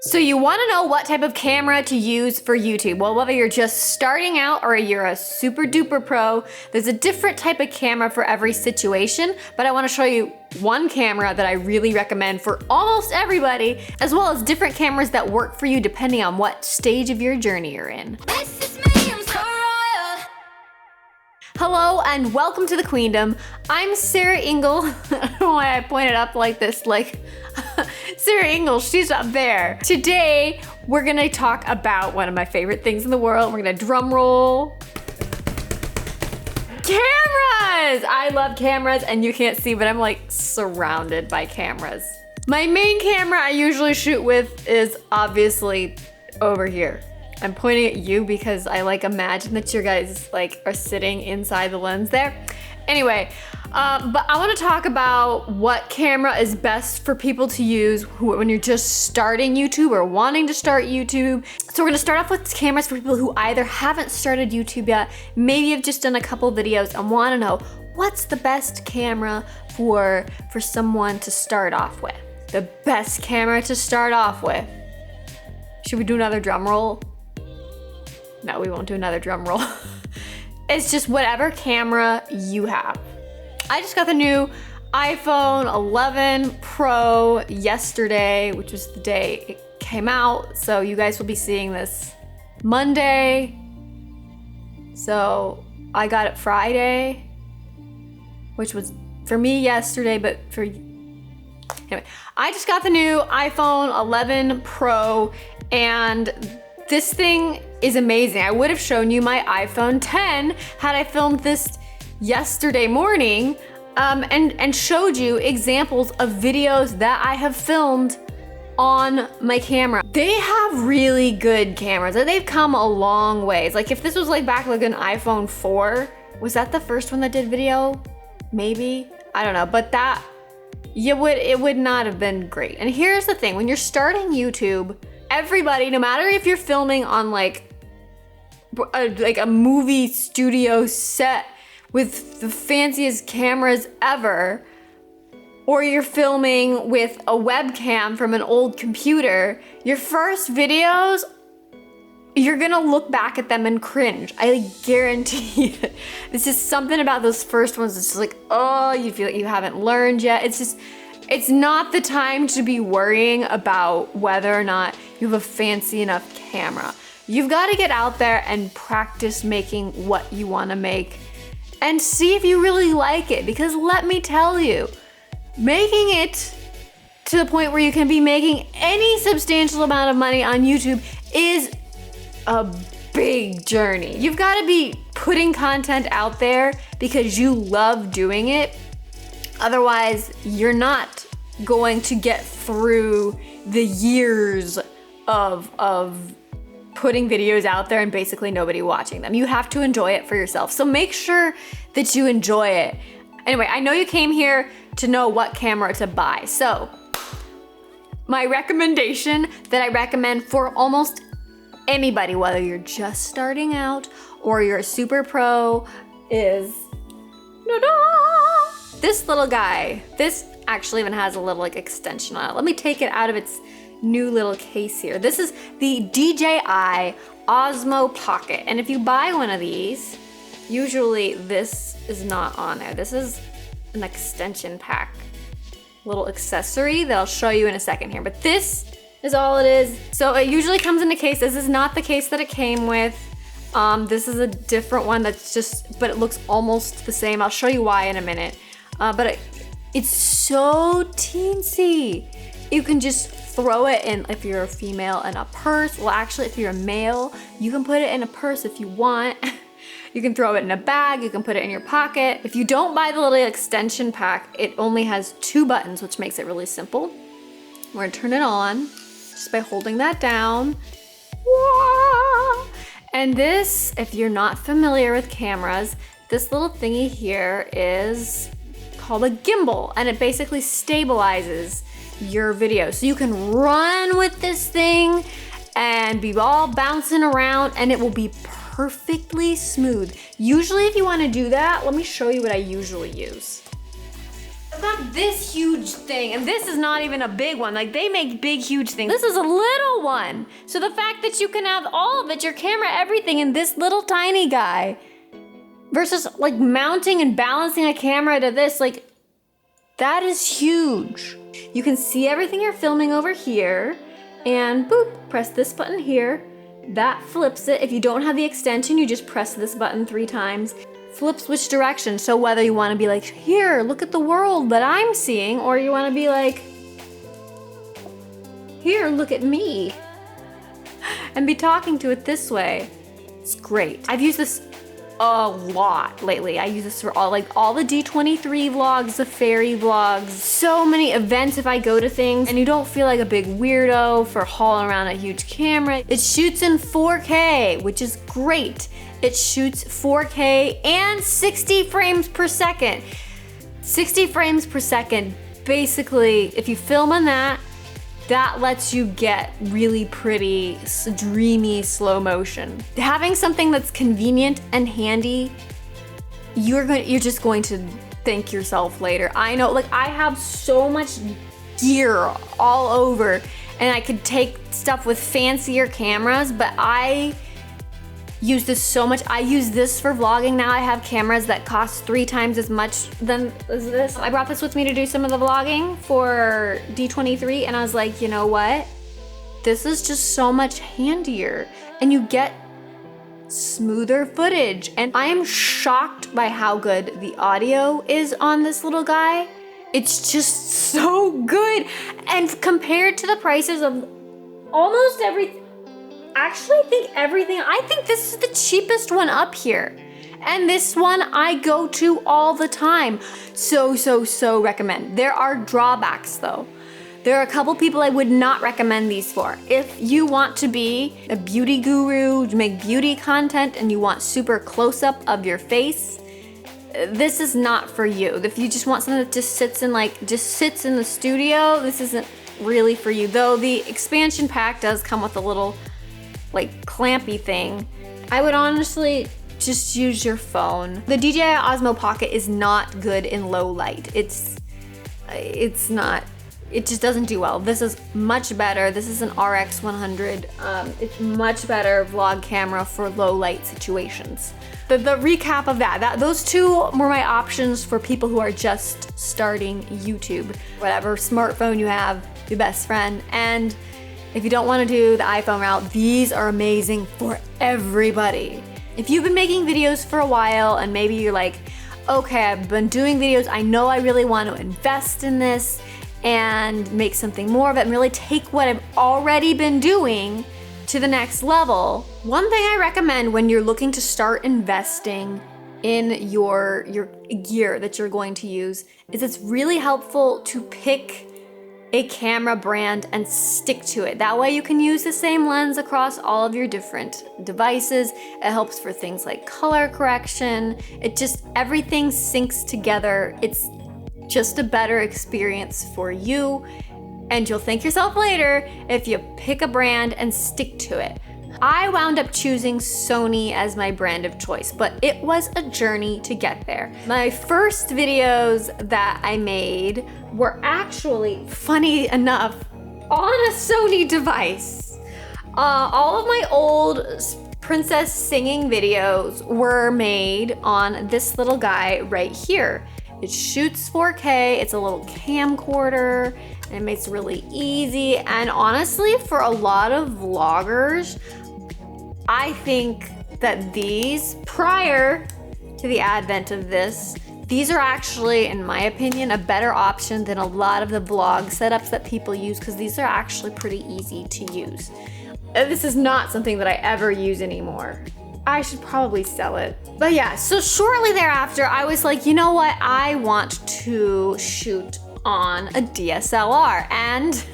So you want to know what type of camera to use for YouTube? Well, whether you're just starting out or you're a super duper pro, there's a different type of camera for every situation, but I want to show you one camera that I really recommend for almost everybody, as well as different cameras that work for you depending on what stage of your journey you're in. Hello and welcome to the Queendom. I'm Sarah Engel. I don't know why I pointed up like this, like Sarah Engel, she's up there. Today, we're gonna talk about one of my favorite things in the world. We're gonna drum roll. Cameras! I love cameras and you can't see, but I'm like surrounded by cameras. My main camera I usually shoot with is obviously over here. I'm pointing at you because I like imagine that you guys like are sitting inside the lens there. Anyway, but I want to talk about what camera is best for people to use when you're just starting YouTube or wanting to start YouTube. So we're gonna start off with cameras for people who either haven't started YouTube yet, maybe have just done a couple videos and want to know what's the best camera for someone to start off with. The best camera to start off with. Should we do another drum roll? No, we won't do another drum roll. It's just whatever camera you have. I just got the new iPhone 11 Pro yesterday, which was the day it came out. So you guys will be seeing this Monday. So I got it Friday, which was for me yesterday, but for anyway, I just got the new iPhone 11 Pro and this thing is amazing. I would have shown you my iPhone 10 had I filmed this yesterday morning and showed you examples of videos that I have filmed on my camera. They have really good cameras. They've come a long ways. Like if this was like back like an iPhone 4, was that the first one that did video? Maybe, I don't know, but that it would not have been great. And here's the thing, when you're starting YouTube, everybody, no matter if you're filming on like a movie studio set with the fanciest cameras ever, or you're filming with a webcam from an old computer, your first videos, you're gonna look back at them and cringe. I guarantee it. This is something about those first ones. It's just like, oh, you feel like you haven't learned yet. It's not the time to be worrying about whether or not you have a fancy enough camera. You've got to get out there and practice making what you want to make and see if you really like it. Because let me tell you, making it to the point where you can be making any substantial amount of money on YouTube is a big journey. You've got to be putting content out there because you love doing it. Otherwise, you're not going to get through the years of putting videos out there and basically nobody watching them. You have to enjoy it for yourself. So make sure that you enjoy it. Anyway, I know you came here to know what camera to buy. So my recommendation that I recommend for almost anybody, whether you're just starting out or you're a super pro, is this little guy. This actually even has a little like extension on it. Let me take it out of its new little case here. This is the DJI Osmo Pocket. And if you buy one of these, usually this is not on there. This is an extension pack, little accessory that I'll show you in a second here. But this is all it is. So it usually comes in a case. This is not the case that it came with. This is a different one that's just, but it looks almost the same. I'll show you why in a minute. But it's so teensy. You can just throw it in, if you're a female, in a purse. Well, actually, if you're a male, you can put it in a purse if you want. You can throw it in a bag, you can put it in your pocket. If you don't buy the little extension pack, it only has 2 buttons, which makes it really simple. We're gonna turn it on just by holding that down. And this, if you're not familiar with cameras, this little thingy here is called a gimbal, and it basically stabilizes your video. So you can run with this thing and be all bouncing around and it will be perfectly smooth. Usually if you want to do that, let me show you what I usually use. I've got this huge thing, and this is not even a big one. Like, they make big, huge things. This is a little one. So the fact that you can have all of it, your camera, everything, in this little tiny guy, versus like mounting and balancing a camera to this, like, that is huge. You can see everything you're filming over here, and boop, press this button here. That flips it. If you don't have the extension, you just press this button 3 times. Flips which direction. So whether you want to be like, here, look at the world that I'm seeing, or you want to be like, here, look at me, and be talking to it this way. It's great. I've used this a lot lately. I use this for all the D23 vlogs, the fairy vlogs, so many events if I go to things, and you don't feel like a big weirdo for hauling around a huge camera. It shoots in 4K, which is great. It shoots 4K and 60 frames per second. 60 frames per second, basically, if you film on that, that lets you get really pretty, dreamy slow motion. Having something that's convenient and handy, you're just going to thank yourself later. I know, like, I have so much gear all over, and I could take stuff with fancier cameras, but I use this so much. I use this for vlogging now. I have cameras that cost 3 times as much than this. I brought this with me to do some of the vlogging for D23, and I was like, you know what? This is just so much handier, and you get smoother footage. And I am shocked by how good the audio is on this little guy. It's just so good. And compared to the prices of almost everything, actually, I think this is the cheapest one up here. And this one I go to all the time. So recommend. There are drawbacks though. There are a couple people I would not recommend these for. If you want to be a beauty guru, make beauty content, and you want super close up of your face, this is not for you. If you just want something that just sits in the studio, this isn't really for you. Though the expansion pack does come with a little like clampy thing. I would honestly just use your phone. The DJI Osmo Pocket is not good in low light. It's not, it just doesn't do well. This is much better. This is an RX 100. It's much better vlog camera for low light situations. The recap of those 2 were my options for people who are just starting YouTube. Whatever smartphone you have, your best friend. And if you don't want to do the iPhone route, these are amazing for everybody. If you've been making videos for a while and maybe you're like, okay, I've been doing videos, I know I really want to invest in this and make something more of it and really take what I've already been doing to the next level. One thing I recommend when you're looking to start investing in your gear that you're going to use is it's really helpful to pick a camera brand and stick to it. That way you can use the same lens across all of your different devices. It helps for things like color correction. Everything syncs together. It's just a better experience for you, and you'll thank yourself later if you pick a brand and stick to it. I wound up choosing Sony as my brand of choice, but it was a journey to get there. My first videos that I made were actually, funny enough, on a Sony device. All of my old princess singing videos were made on this little guy right here. It shoots 4K, it's a little camcorder, and it makes it really easy. And honestly, for a lot of vloggers, I think that these, prior to the advent of this, these are actually, in my opinion, a better option than a lot of the vlog setups that people use, because these are actually pretty easy to use. This is not something that I ever use anymore. I should probably sell it. But yeah, so shortly thereafter, I was like, you know what? I want to shoot on a DSLR, and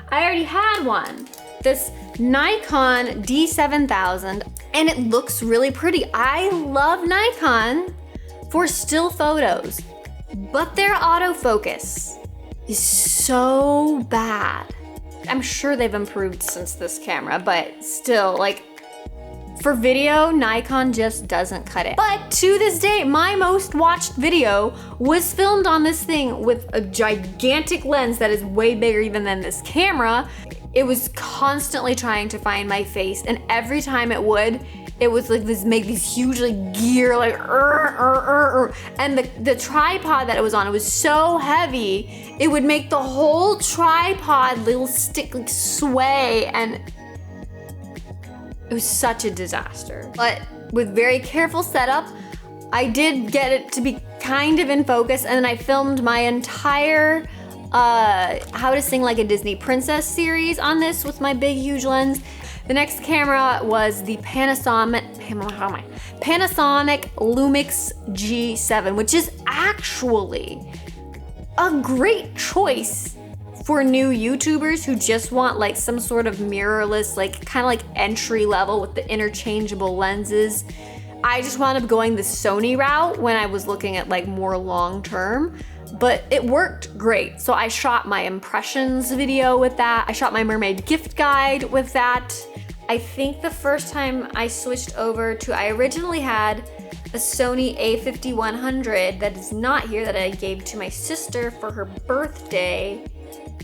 I already had one. This Nikon D7000, and it looks really pretty. I love Nikon for still photos, but their autofocus is so bad. I'm sure they've improved since this camera, but still, like, For video, Nikon just doesn't cut it. But to this day, my most watched video was filmed on this thing with a gigantic lens that is way bigger even than this camera. It was constantly trying to find my face, and every time it would, it was like make these huge like gear like and the tripod that it was on, it was so heavy, it would make the whole tripod little stick like sway, and it was such a disaster. But with very careful setup, I did get it to be kind of in focus, and then I filmed my entire How to Sing Like a Disney Princess series on this with my big huge lens. The next camera was the Panasonic Lumix G7, which is actually a great choice for new YouTubers who just want like some sort of mirrorless, like kind of like entry level with the interchangeable lenses. I just wound up going the Sony route when I was looking at like more long term, but it worked great. So I shot my impressions video with that. I shot my mermaid gift guide with that. I think the first time I switched over to, I originally had a Sony a5100 that is not here, that I gave to my sister for her birthday.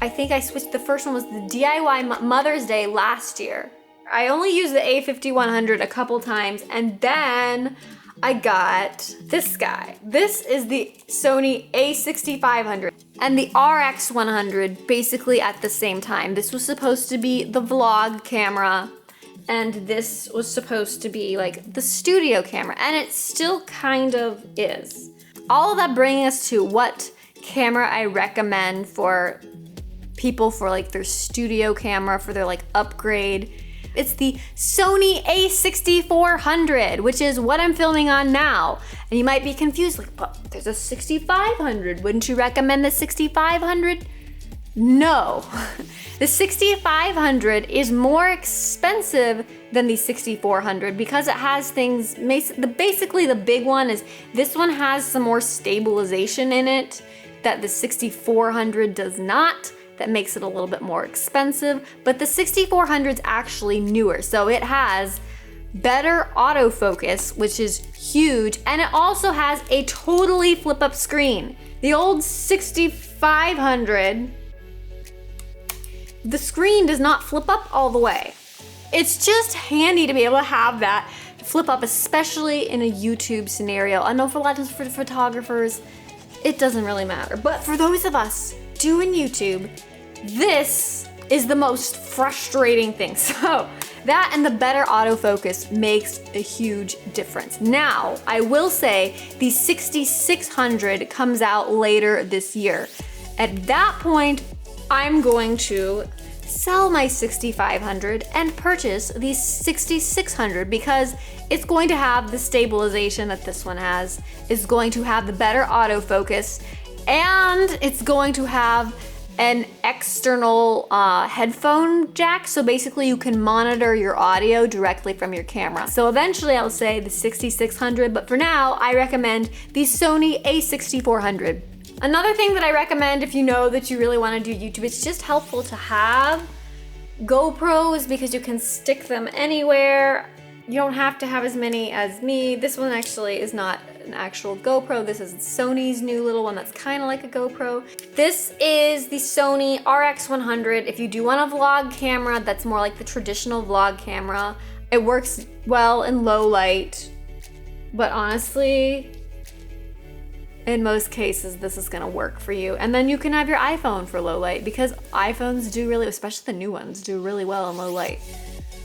I think I switched, the first one was the DIY Mother's Day last year. I only used the A5100 a couple times, and then I got this guy. This is the Sony A6500 and the RX100 basically at the same time. This was supposed to be the vlog camera, and this was supposed to be like the studio camera, and it still kind of is. All of that bringing us to what camera I recommend for people for like their studio camera, for their like upgrade. It's the Sony a6400, which is what I'm filming on now. And you might be confused, like, but there's a 6500. Wouldn't you recommend the 6500? No. The 6500 is more expensive than the 6400 because it has things, basically the big one is this one has some more stabilization in it that the 6400 does not. That makes it a little bit more expensive, but the 6400 is actually newer. So it has better autofocus, which is huge, and it also has a totally flip up screen. The old 6500, the screen does not flip up all the way. It's just handy to be able to have that flip up, especially in a YouTube scenario. I know for a lot of photographers, it doesn't really matter, but for those of us doing YouTube, this is the most frustrating thing. So that and the better autofocus makes a huge difference. Now, I will say the 6600 comes out later this year. At that point, I'm going to sell my 6500 and purchase the 6600 because it's going to have the stabilization that this one has, it's going to have the better autofocus, and it's going to have an external headphone jack, so basically you can monitor your audio directly from your camera. So eventually I'll say the 6600, but for now I recommend the Sony a6400. Another thing that I recommend if you know that you really want to do YouTube, it's just helpful to have GoPros because you can stick them anywhere. You don't have to have as many as me. This one actually is not an actual GoPro. This is Sony's new little one that's kind of like a GoPro. This is the Sony RX100. If you do want a vlog camera that's more like the traditional vlog camera, it works well in low light, but honestly, in most cases, this is gonna work for you. And then you can have your iPhone for low light because iPhones do really, especially the new ones, do really well in low light.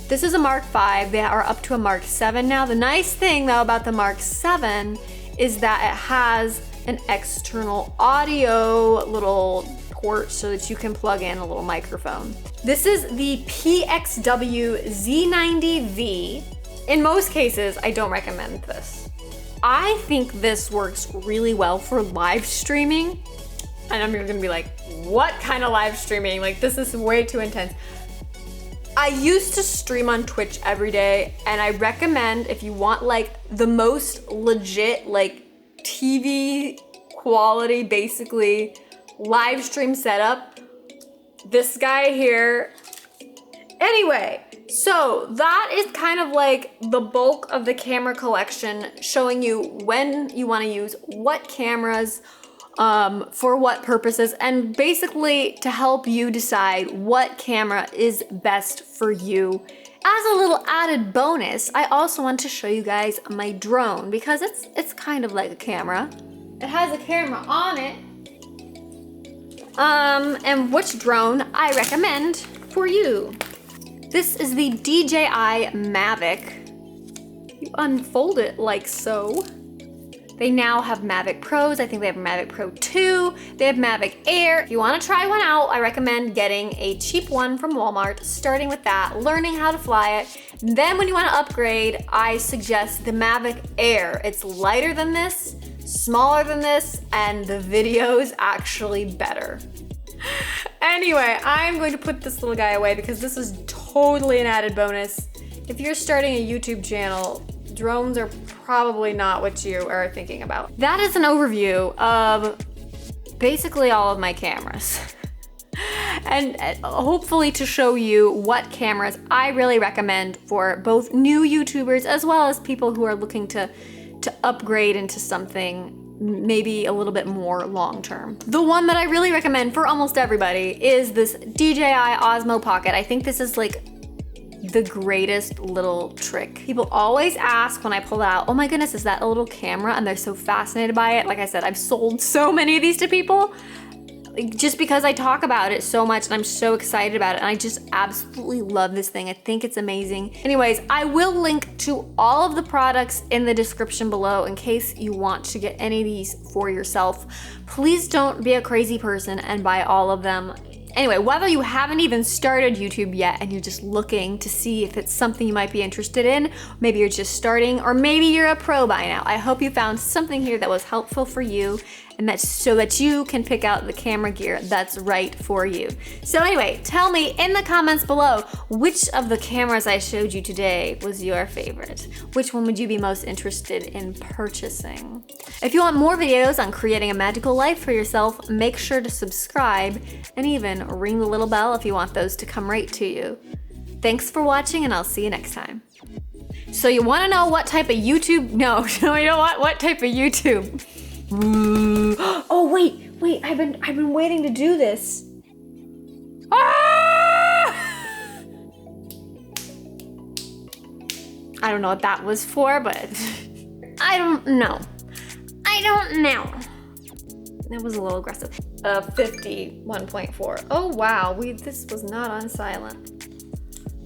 This is a Mark V. They are up to a Mark 7 now. The nice thing though about the Mark 7 is that it has an external audio little port so that you can plug in a little microphone. This is the PXW Z90V. In most cases, I don't recommend this. I think this works really well for live streaming. And I'm gonna be like, what kind of live streaming? Like, this is way too intense. I used to stream on Twitch every day, and I recommend if you want like the most legit, like TV quality, basically live stream setup, this guy here, it Anyway, so that is kind of like the bulk of the camera collection, showing you when you want to use what cameras, for what purposes, and basically to help you decide what camera is best for you. As a little added bonus, I also want to show you guys my drone because it's kind of like a camera. It has a camera on it. And which drone I recommend for you. This is the DJI Mavic. You unfold it like so. They now have Mavic Pros. I think they have Mavic Pro 2. They have Mavic Air. If you want to try one out, I recommend getting a cheap one from Walmart, starting with that, learning how to fly it. Then when you want to upgrade, I suggest the Mavic Air. It's lighter than this, smaller than this, and the video is actually better. Anyway, I'm going to put this little guy away because this is totally an added bonus. If you're starting a YouTube channel, drones are probably not what you are thinking about. That is an overview of basically all of my cameras. And hopefully to show you what cameras I really recommend for both new YouTubers as well as people who are looking to upgrade into something maybe a little bit more long-term. The one that I really recommend for almost everybody is this DJI Osmo Pocket. I think this is like the greatest little trick. People always ask when I pull it out, oh my goodness, is that a little camera? And they're so fascinated by it. Like I said, I've sold so many of these to people just because I talk about it so much and I'm so excited about it, and I just absolutely love this thing. I think it's amazing. Anyways, I will link to all of the products in the description below in case you want to get any of these for yourself. Please don't be a crazy person and buy all of them. Anyway, whether you haven't even started YouTube yet and you're just looking to see if it's something you might be interested in, maybe you're just starting, or maybe you're a pro by now, I hope you found something here that was helpful for you, and that's so that you can pick out the camera gear that's right for you. So anyway, tell me in the comments below, which of the cameras I showed you today was your favorite? Which one would you be most interested in purchasing? If you want more videos on creating a magical life for yourself, make sure to subscribe and even ring the little bell if you want those to come right to you. Thanks for watching, and I'll see you next time. So you want to know what type of YouTube? No, you know what type of YouTube? Oh wait, I've been waiting to do this. Ah! I don't know what that was for, but I don't know. That was a little aggressive. 51.4. Oh wow, this was not on silent.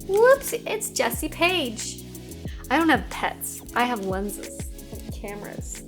Whoops, it's Jessie Page. I don't have pets. I have lenses and cameras.